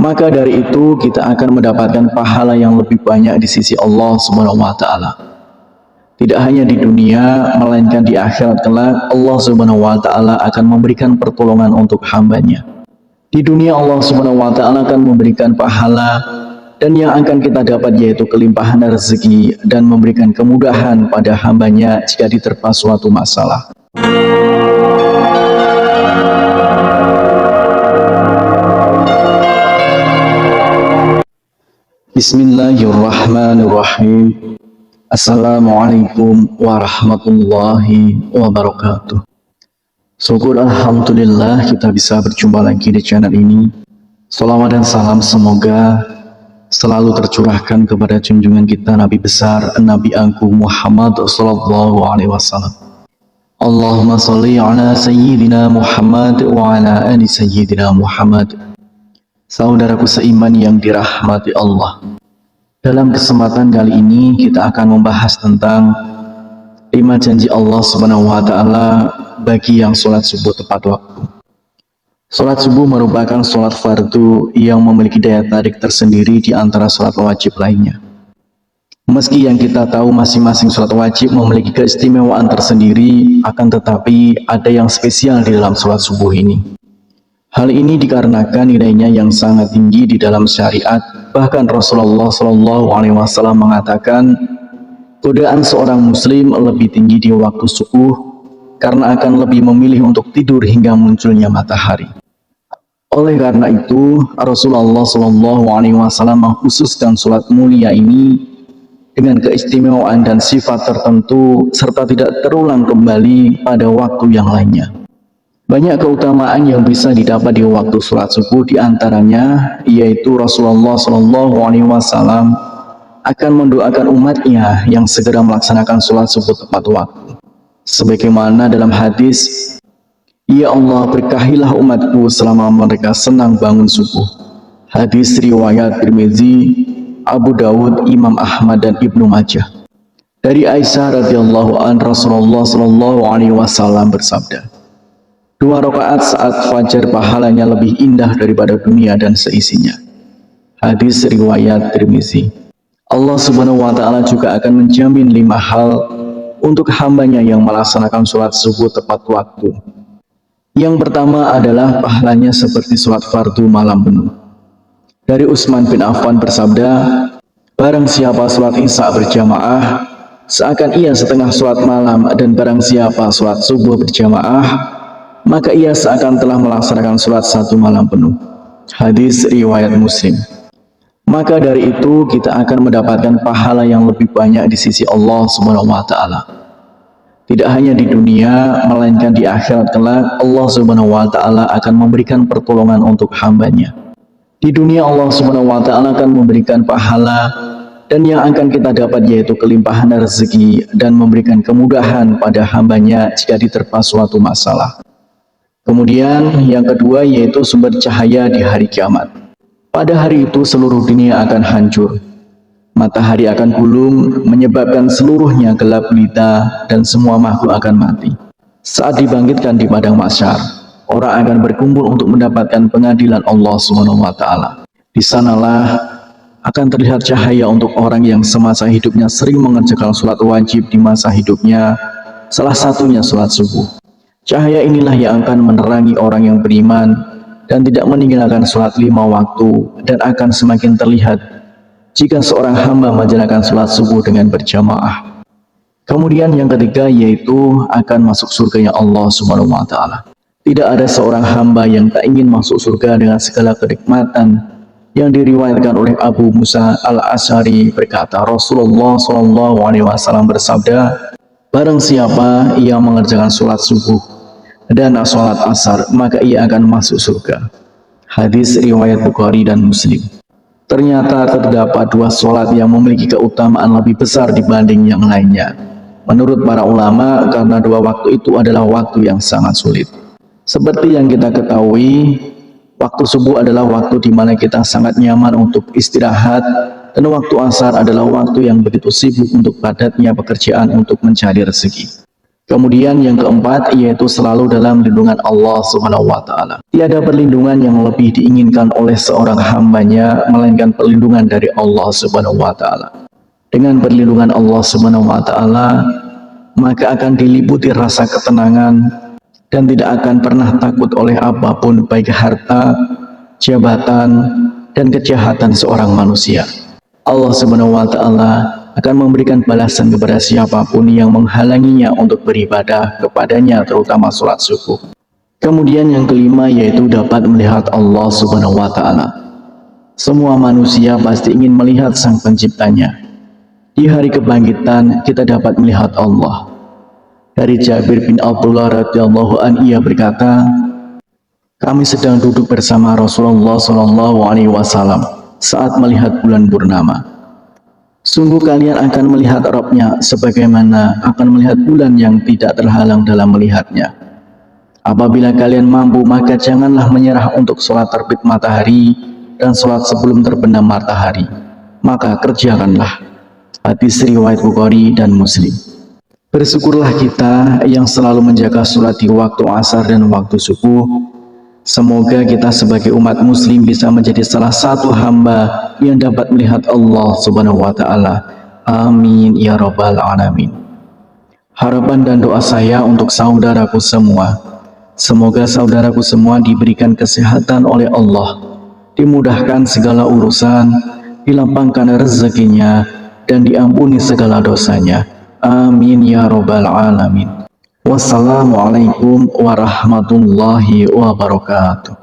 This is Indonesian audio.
maka dari itu kita akan mendapatkan pahala yang lebih banyak di sisi Allah Subhanahu wa taala. Tidak hanya di dunia, melainkan di akhirat kelak Allah Subhanahu wa taala akan memberikan pertolongan untuk hambanya. Di dunia Allah Subhanahu wa taala akan memberikan pahala, dan yang akan kita dapat yaitu kelimpahan rezeki dan memberikan kemudahan pada hambanya jika diterpa suatu masalah. Bismillahirrahmanirrahim. Assalamualaikum warahmatullahi wabarakatuh. Syukur alhamdulillah kita bisa berjumpa lagi di channel ini. Salawat dan salam semoga selalu tercurahkan kepada junjungan kita Nabi besar Nabi Agung Muhammad sallallahu alaihi wasallam. Allahumma sholli ala sayyidina Muhammad wa ala ali sayyidina Muhammad. Saudaraku seiman yang dirahmati Allah, dalam kesempatan kali ini kita akan membahas tentang 5 janji Allah Subhanahu wa taala bagi yang sholat subuh tepat waktu. Sholat subuh merupakan sholat fardu yang memiliki daya tarik tersendiri di antara sholat wajib lainnya. Meski yang kita tahu masing-masing sholat wajib memiliki keistimewaan tersendiri, akan tetapi ada yang spesial di dalam sholat subuh ini. Hal ini dikarenakan nilainya yang sangat tinggi di dalam syariat. Bahkan Rasulullah SAW mengatakan, godaan seorang muslim lebih tinggi di waktu subuh karena akan lebih memilih untuk tidur hingga munculnya matahari. Oleh karena itu, Rasulullah SAW mengkhususkan sholat mulia ini dengan keistimewaan dan sifat tertentu serta tidak terulang kembali pada waktu yang lainnya. Banyak keutamaan yang bisa didapat di waktu sholat subuh, diantaranya yaitu Rasulullah SAW akan mendoakan umatnya yang segera melaksanakan sholat subuh tepat waktu. Sebagaimana dalam hadis, "Ya Allah, berkahilah umatku selama mereka senang bangun subuh." Hadis riwayat Tirmizi, Abu Dawud, Imam Ahmad dan Ibnu Majah. Dari Aisyah radhiyallahu an, Rasulullah SAW bersabda, 2 rakaat saat fajar pahalanya lebih indah daripada dunia dan seisinya. Hadis riwayat Tirmizi. Allah Subhanahu wa taala juga akan menjamin 5 hal untuk hambanya yang melaksanakan sholat subuh tepat waktu. Yang pertama adalah pahalanya seperti sholat fardu malam penuh. Dari Utsman bin Affan bersabda, barang siapa sholat isya berjamaah, seakan ia setengah sholat malam, dan barang siapa sholat subuh berjamaah, maka ia seakan telah melaksanakan sholat 1 malam penuh. Hadis riwayat Muslim. Maka dari itu kita akan mendapatkan pahala yang lebih banyak di sisi Allah Subhanahu wa taala. Tidak hanya di dunia, melainkan di akhirat kelak Allah Subhanahu wa taala akan memberikan pertolongan untuk hambanya. Di dunia Allah Subhanahu wa taala akan memberikan pahala, dan yang akan kita dapat yaitu kelimpahan rezeki dan memberikan kemudahan pada hambanya jika diterpa suatu masalah. Kemudian yang kedua yaitu sumber cahaya di hari kiamat. Pada hari itu seluruh dunia akan hancur. Matahari akan gulung, menyebabkan seluruhnya gelap gulita dan semua makhluk akan mati. Saat dibangkitkan di padang mahsyar, orang akan berkumpul untuk mendapatkan pengadilan Allah Subhanahu wa taala. Di sanalah akan terlihat cahaya untuk orang yang semasa hidupnya sering mengerjakan sholat wajib di masa hidupnya, salah satunya sholat subuh. Cahaya inilah yang akan menerangi orang yang beriman dan tidak meninggalkan sholat 5 waktu, dan akan semakin terlihat jika seorang hamba menjalankan sholat subuh dengan berjamaah. Kemudian yang ketiga yaitu akan masuk surganya Allah Subhanahu wa taala. Tidak ada seorang hamba yang tak ingin masuk surga dengan segala kenikmatan. Yang diriwayatkan oleh Abu Musa al-Asy'ari berkata, Rasulullah SAW bersabda, barang siapa yang mengerjakan sholat subuh dan sholat asar, maka ia akan masuk surga. Hadis riwayat Bukhari dan Muslim. Ternyata terdapat 2 sholat yang memiliki keutamaan lebih besar dibanding yang lainnya. Menurut para ulama, karena 2 waktu itu adalah waktu yang sangat sulit. Seperti yang kita ketahui, waktu subuh adalah waktu di mana kita sangat nyaman untuk istirahat, dan waktu asar adalah waktu yang begitu sibuk untuk padatnya pekerjaan untuk mencari rezeki. Kemudian yang keempat yaitu selalu dalam lindungan Allah Subhanahu wa taala. Tiada perlindungan yang lebih diinginkan oleh seorang hambanya melainkan perlindungan dari Allah Subhanahu wa taala. Dengan perlindungan Allah Subhanahu wa taala, maka akan diliputi rasa ketenangan dan tidak akan pernah takut oleh apapun, baik harta, jabatan, dan kejahatan seorang manusia. Allah Subhanahu wa taala akan memberikan balasan kepada siapapun yang menghalanginya untuk beribadah kepadanya, terutama sholat subuh. Kemudian yang kelima yaitu dapat melihat Allah Subhanahu wa taala. Semua manusia pasti ingin melihat Sang Penciptanya. Di hari kebangkitan kita dapat melihat Allah. Dari Jabir bin Abdullah radhiyallahu anhu, ia berkata, kami sedang duduk bersama Rasulullah SAW saat melihat bulan purnama. Sungguh kalian akan melihat Rabb-nya sebagaimana akan melihat bulan yang tidak terhalang dalam melihatnya. Apabila kalian mampu, maka janganlah menyerah untuk sholat terbit matahari dan sholat sebelum terbenam matahari. Maka kerjakanlah. Hadis riwayat Bukhari dan Muslim. Bersyukurlah kita yang selalu menjaga sholat di waktu asar dan waktu subuh. Semoga kita sebagai umat muslim bisa menjadi salah satu hamba yang dapat melihat Allah Subhanahu wa taala. Amin ya rabbal alamin. Harapan dan doa saya untuk saudaraku semua, semoga saudaraku semua diberikan kesehatan oleh Allah, dimudahkan segala urusan, dilapangkan rezekinya, dan diampuni segala dosanya. Amin ya rabbal alamin. Wassalamualaikum warahmatullahi wabarakatuh.